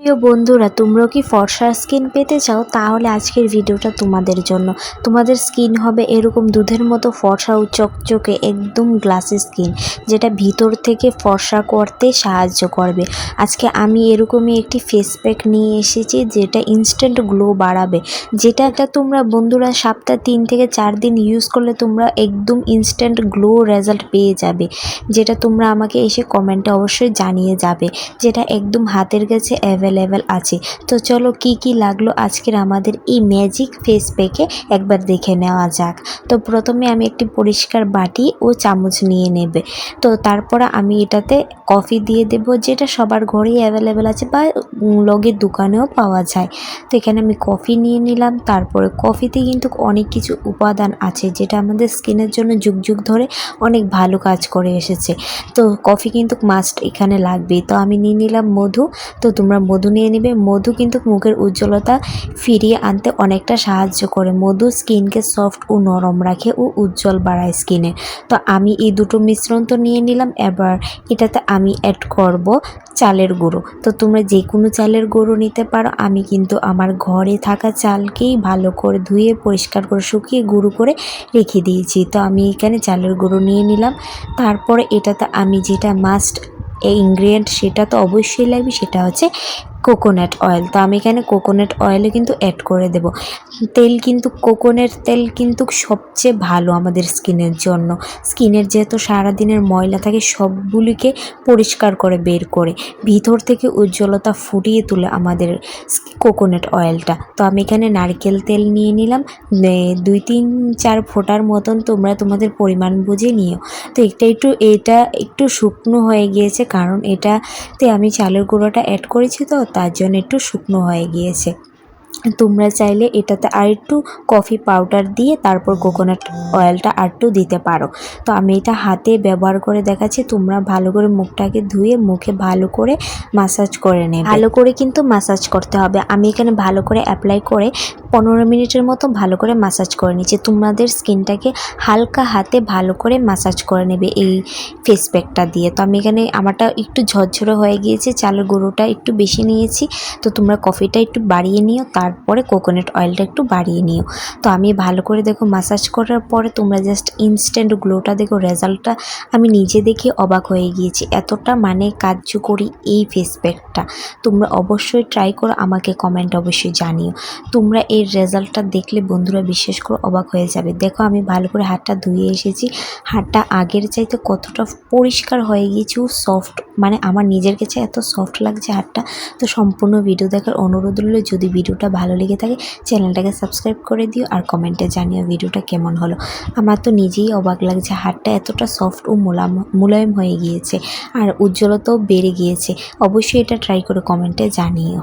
প্রিয় বন্ধুরা, তোমরাও কি ফর্সা স্কিন পেতে চাও? তাহলে আজকের ভিডিওটা তোমাদের জন্য। তোমাদের স্কিন হবে এরকম দুধের মতো ফর্সা ও চকচকে একদম গ্লাসি স্কিন, যেটা ভিতর থেকে ফর্সা করতে সাহায্য করবে। আজকে আমি এরকমই একটি ফেস প্যাক নিয়ে এসেছি, যেটা ইনস্ট্যান্ট গ্লো বাড়াবে। যেটা তোমরা বন্ধুরা সপ্তাহে 3 থেকে 4 দিন ইউজ করলে তোমরা একদম ইনস্ট্যান্ট গ্লো রেজাল্ট পেয়ে যাবে। যেটা তোমরা আমাকে এসে কমেন্টে অবশ্যই জানিয়ে যাবে, যেটা একদম হাতের কাছে অ্যাভেলেবেল আছে। তো চলো কি কি লাগলো আজকের আমাদের এই ম্যাজিক ফেস প্যাকে একবার দেখে নেওয়া যাক। তো প্রথমে আমি একটি পরিষ্কার বাটি ও চামচ নিয়ে নেবে। তো তারপরে আমি এটাতে কফি দিয়ে দেব, যেটা সবার ঘরেই অ্যাভেলেবেল আছে বা লগের দোকানেও পাওয়া যায়। তো এখানে আমি কফি নিয়ে নিলাম। তারপরে কফিতে কিন্তু অনেক কিছু উপাদান আছে, যেটা আমাদের স্কিনের জন্য যুগ যুগ ধরে অনেক ভালো কাজ করে এসেছে। তো কফি কিন্তু মাস্ট এখানে লাগবেই। তো আমি নিয়ে নিলাম মধু। তো তোমরা মধু নিয়ে নেবে। মধু কিন্তু মুখের উজ্জ্বলতা ফিরিয়ে আনতে অনেকটা সাহায্য করে। মধু স্কিনকে সফট ও নরম রাখে ও উজ্জ্বল বাড়ায় স্কিনে। তো আমি এই দুটো মিশ্রণ তো নিয়ে নিলাম। এবার এটাতে আমি অ্যাড করব চালের গুঁড়ো। তো তোমরা যে কোনো চালের গুঁড়ো নিতে পারো। আমি কিন্তু আমার ঘরে থাকা চালকেই ভালো করে ধুয়ে পরিষ্কার করে শুকিয়ে গুঁড়ো করে রেখে দিয়েছি। তো আমি এখানে চালের গুঁড়ো নিয়ে নিলাম। তারপরে এটাতে আমি যেটা মাস্ট ইনগ্রিডিয়েন্ট সেটা তো অবশ্যই লাগবে, সেটা হচ্ছে কোকোনাট অয়েল। তো আমি এখানে কোকোনাট অয়েলও কিন্তু অ্যাড করে দেব। তেল কিন্তু কোকোনাট তেল কিন্তু সবচেয়ে ভালো আমাদের স্কিনের জন্য। স্কিনের যেহেতু সারাদিনের ময়লা থাকে সবগুলিকে পরিষ্কার করে বের করে ভিতর থেকে উজ্জ্বলতা ফুটিয়ে তোলে আমাদের কোকোনাট অয়েলটা। তো আমি এখানে নারকেল তেল নিয়ে নিলাম 2-3-4 ফোঁটার মতন। তোমরা তোমাদের পরিমাণ বুঝে নিও। তো এটা একটু শুকনো হয়ে গিয়েছে, কারণ এটাতে আমি চালের গুঁড়োটা অ্যাড করেছি, তো তার জন্য একটু শুকনো হয়ে গিয়েছে। তোমরা চাইলে এটাতে আরেকটু কফি পাউডার দিয়ে তারপর কোকোনাট অয়েলটা আরেকটু দিতে পারো। তো আমি এটা হাতে ব্যবহার করে দেখাচ্ছি। তোমরা ভালো করে মুখটাকে ধুয়ে মুখে ভালো করে মাসাজ করে নেবে। ভালো করে কিন্তু মাসাজ করতে হবে। আমি এখানে ভালো করে অ্যাপ্লাই করে 15 মিনিটের মতো ভালো করে মাসাজ করে নিচ্ছি। তোমাদের স্কিনটাকে হালকা হাতে ভালো করে মাসাজ করে নেবে এই ফেস প্যাকটা দিয়ে। তো আমি এখানে আমারটা একটু ঝরঝরে হয়ে গিয়েছে, চালের গুঁড়োটা একটু বেশি নিয়েছি। তো তোমরা কফিটা একটু বাড়িয়ে নিও, তারপরে কোকোনাট অয়েলটা একটু বাড়িয়ে নিও। তো আমি ভালো করে দেখো মাসাজ করার পরে তোমরা জাস্ট ইনস্ট্যান্ট গ্লোটা দেখো। রেজাল্টটা আমি নিজে দেখে অবাক হয়ে গিয়েছি। এতটা কার্যকরী এই ফেস প্যাকটা তোমরা অবশ্যই ট্রাই করো। আমাকে কমেন্ট অবশ্যই জানিও। তোমরা এর রেজাল্টটা দেখলে বন্ধুরা বিশ্বাস করে অবাক হয়ে যাবে। দেখো আমি ভালো করে হাতটা ধুয়ে এসেছি। হাতটা আগের চাইতে কতটা পরিষ্কার হয়ে গিয়েছে ও সফট, আমার নিজের কাছে এত সফট লাগছে হাতটা। তো সম্পূর্ণ ভিডিও দেখার অনুরোধ রইল। যদি ভিডিওটা ভালো লেগে থাকে চ্যানেলটাকে সাবস্ক্রাইব করে দিও আর কমেন্টে জানিও ভিডিওটা কেমন হলো। আমার তো নিজেই অবাক লাগছে, হাতটা এতটা সফট ও মোলায়েম হয়ে গিয়েছে আর উজ্জ্বলতাও বেড়ে গিয়েছে। অবশ্যই এটা ট্রাই করে কমেন্টে জানিও।